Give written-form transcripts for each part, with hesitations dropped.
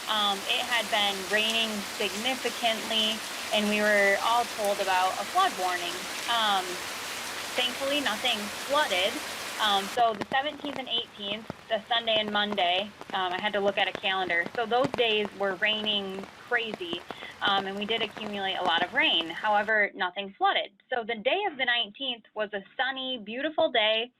It had been raining significantly, and we were all told about a flood warning. Thankfully, nothing flooded. So the 17th and 18th, the Sunday and Monday, I had to look at a calendar. So those days were raining crazy, and we did accumulate a lot of rain. However, nothing flooded. So the day of the 19th was a sunny, beautiful day.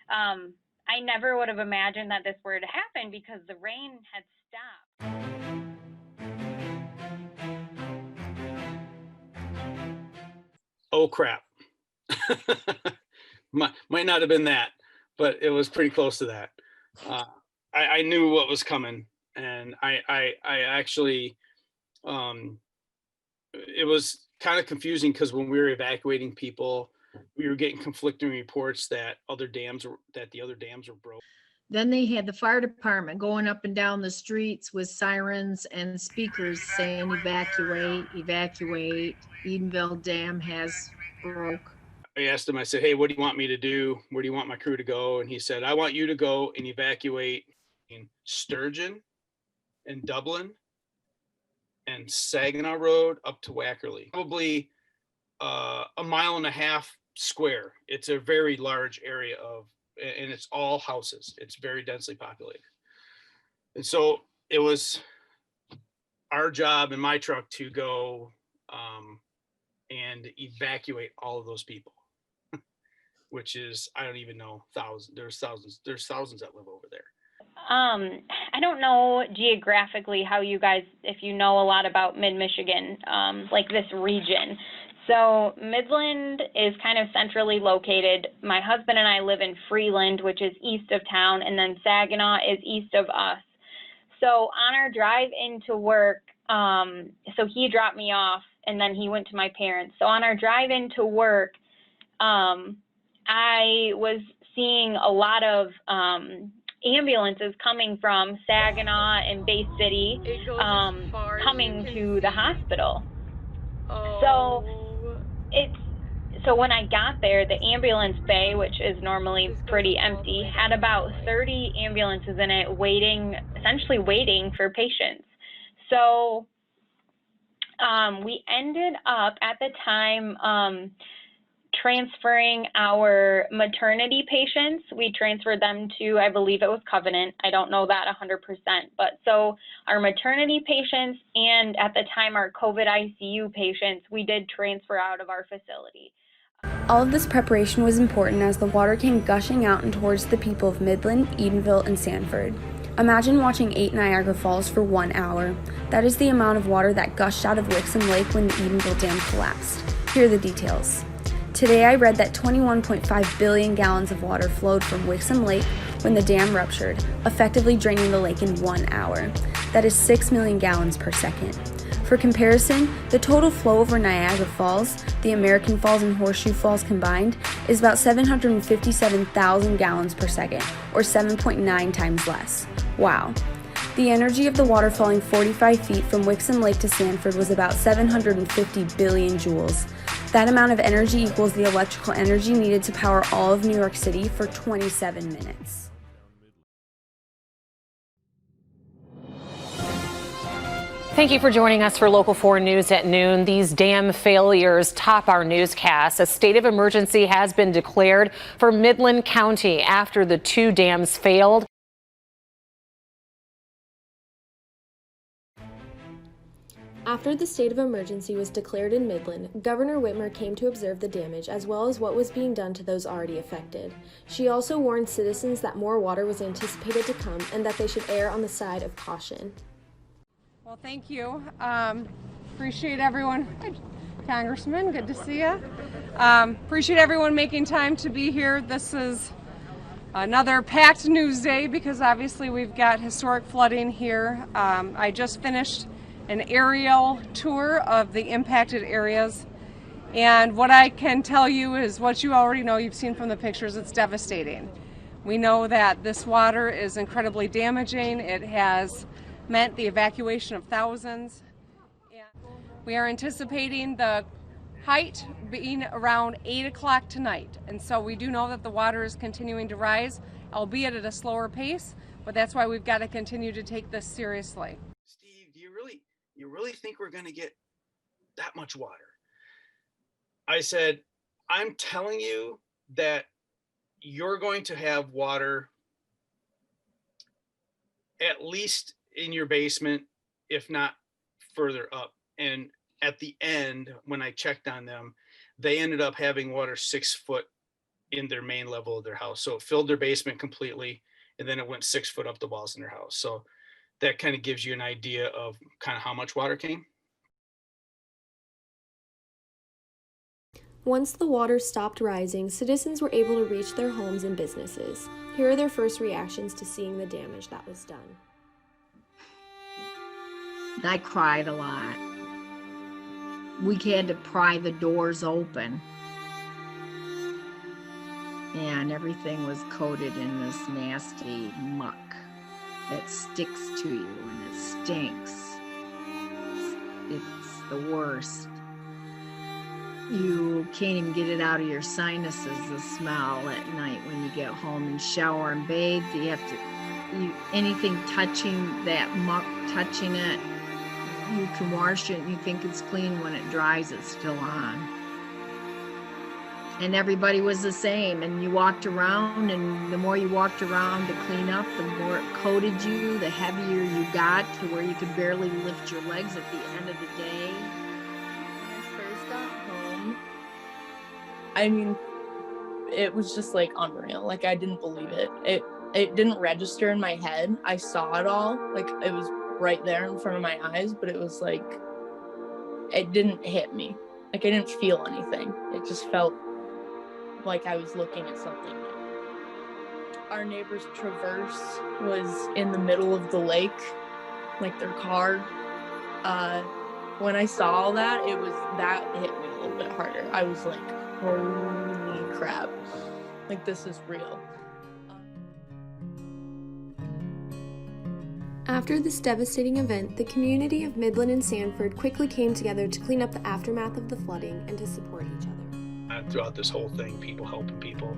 I never would have imagined that this were to happen because the rain had stopped. Oh, crap. Might not have been that, but it was pretty close to that. I knew what was coming, and I actually, it was kind of confusing because when we were evacuating people, we were getting conflicting reports that the other dams were broke. Then they had the fire department going up and down the streets with sirens and speakers saying evacuate, evacuate. Edenville Dam has broke. I asked him, I said, hey, what do you want me to do? Where do you want my crew to go? And he said, I want you to go and evacuate in Sturgeon and Dublin and Saginaw Road up to Wackerly, probably a 1.5 miles square. It's a very large area and it's all houses. It's very densely populated. And so it was our job in my truck to go and evacuate all of those people, which is, I don't even know, there's thousands that live over there. I don't know geographically how you guys, if you know a lot about mid-Michigan, like this region. So Midland is kind of centrally located. My husband and I live in Freeland, which is east of town, and then Saginaw is east of us. So on our drive into work, so he dropped me off and then he went to my parents. So on our drive into work, I was seeing a lot of ambulances coming from Saginaw and Bay City, coming to the hospital. So when I got there, the ambulance bay, which is normally pretty empty, had about 30 ambulances in it essentially waiting for patients. So we ended up at the time transferring our maternity patients. We transferred them to, I believe it was Covenant. I don't know that 100%, but so our maternity patients and at the time our COVID ICU patients, we did transfer out of our facility. All of this preparation was important as the water came gushing out and towards the people of Midland, Edenville, and Sanford. Imagine watching 8 Niagara Falls for 1 hour. That is the amount of water that gushed out of Wixom Lake when the Edenville Dam collapsed. Here are the details. Today I read that 21.5 billion gallons of water flowed from Wixom Lake when the dam ruptured, effectively draining the lake in 1 hour. That is 6 million gallons per second. For comparison, the total flow over Niagara Falls, the American Falls and Horseshoe Falls combined, is about 757,000 gallons per second, or 7.9 times less. Wow. The energy of the water falling 45 feet from Wixom Lake to Sanford was about 750 billion joules. That amount of energy equals the electrical energy needed to power all of New York City for 27 minutes. Thank you for joining us for Local 4 News at noon. These dam failures top our newscast. A state of emergency has been declared for Midland County after the 2 dams failed. After the state of emergency was declared in Midland, Governor Whitmer came to observe the damage as well as what was being done to those already affected. She also warned citizens that more water was anticipated to come and that they should err on the side of caution. Well, thank you. Appreciate everyone. Hi, Congressman, good to see you. Appreciate everyone making time to be here. This is another packed news day because obviously we've got historic flooding here. I just finished an aerial tour of the impacted areas, and what I can tell you is what you already know. You've seen from the pictures. It's devastating. We know that this water is incredibly damaging. It has meant the evacuation of thousands. And we are anticipating the height being around 8 o'clock tonight, and so we do know that the water is continuing to rise, albeit at a slower pace, but that's why we've got to continue to take this seriously. Steve you really think we're going to get that much water? I said, I'm telling you that you're going to have water at least in your basement, if not further up. And at the end, when I checked on them, they ended up having water 6 foot in their main level of their house. So it filled their basement completely, and then it went 6 foot up the walls in their house. So that kind of gives you an idea of kind of how much water came. Once the water stopped rising, citizens were able to reach their homes and businesses. Here are their first reactions to seeing the damage that was done. I cried a lot. We had to pry the doors open. And everything was coated in this nasty muck that sticks to you and it stinks. It's the worst. You can't even get it out of your sinuses, the smell at night when you get home and shower and bathe. You have to, anything touching that muck, touching it, you can wash it and you think it's clean. When it dries, it's still on. And everybody was the same, and you walked around, and the more you walked around to clean up, the more it coated you, the heavier you got to where you could barely lift your legs at the end of the day. When I first got home, I mean, it was just like unreal. Like, I didn't believe it. It didn't register in my head. I saw it all, like it was right there in front of my eyes, but it was like, it didn't hit me. Like, I didn't feel anything. It just felt like I was looking at something new. Our neighbor's traverse was in the middle of the lake, like their car. When I saw all that, that hit me a little bit harder. I was like, holy crap, like this is real. After this devastating event, the community of Midland and Sanford quickly came together to clean up the aftermath of the flooding and to support each other. Throughout this whole thing, people helping people.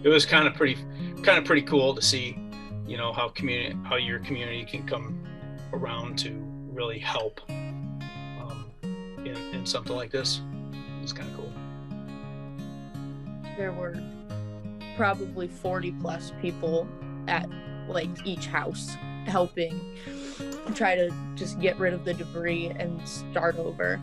It was kind of pretty cool to see, you know, how your community can come around to really help in something like this. It's kind of cool. There were probably 40 plus people at like each house helping try to just get rid of the debris and start over.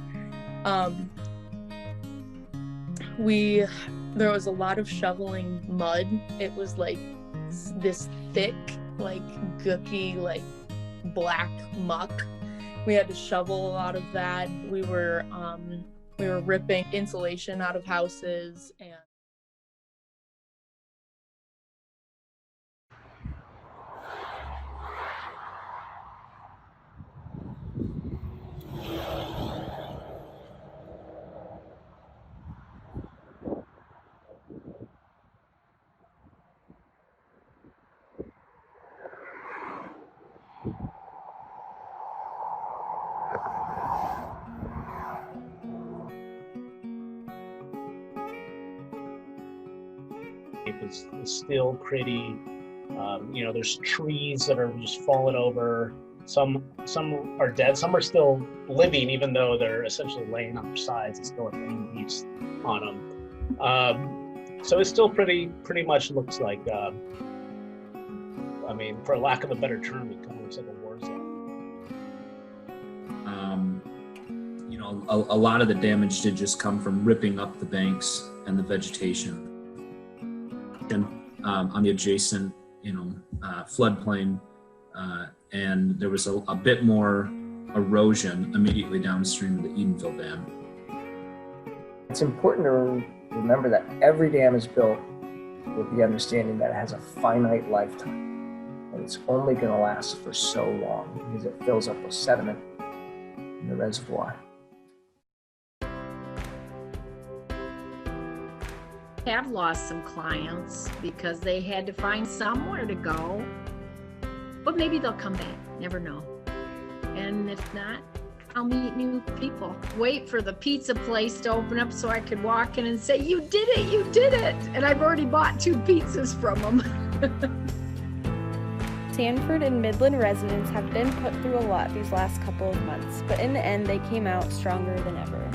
There was a lot of shoveling mud. It was like this thick, like gooky, like black muck. We had to shovel a lot of that. We were ripping insulation out of houses and is still pretty. There's trees that are just falling over. Some are dead. Some are still living, even though they're essentially laying on their sides and still have leaves on them. So it still pretty much looks like, for lack of a better term, it kind of looks like a war zone. A lot of the damage did just come from ripping up the banks and the vegetation. On the adjacent, floodplain, and there was a bit more erosion immediately downstream of the Edenville Dam. It's important to remember that every dam is built with the understanding that it has a finite lifetime, and it's only going to last for so long because it fills up with sediment in the reservoir. Have lost some clients because they had to find somewhere to go, but maybe they'll come back, never know. And if not, I'll meet new people. Wait for the pizza place to open up so I could walk in and say, you did it, and I've already bought 2 pizzas from them. Sanford and Midland residents have been put through a lot these last couple of months, but in the end, they came out stronger than ever.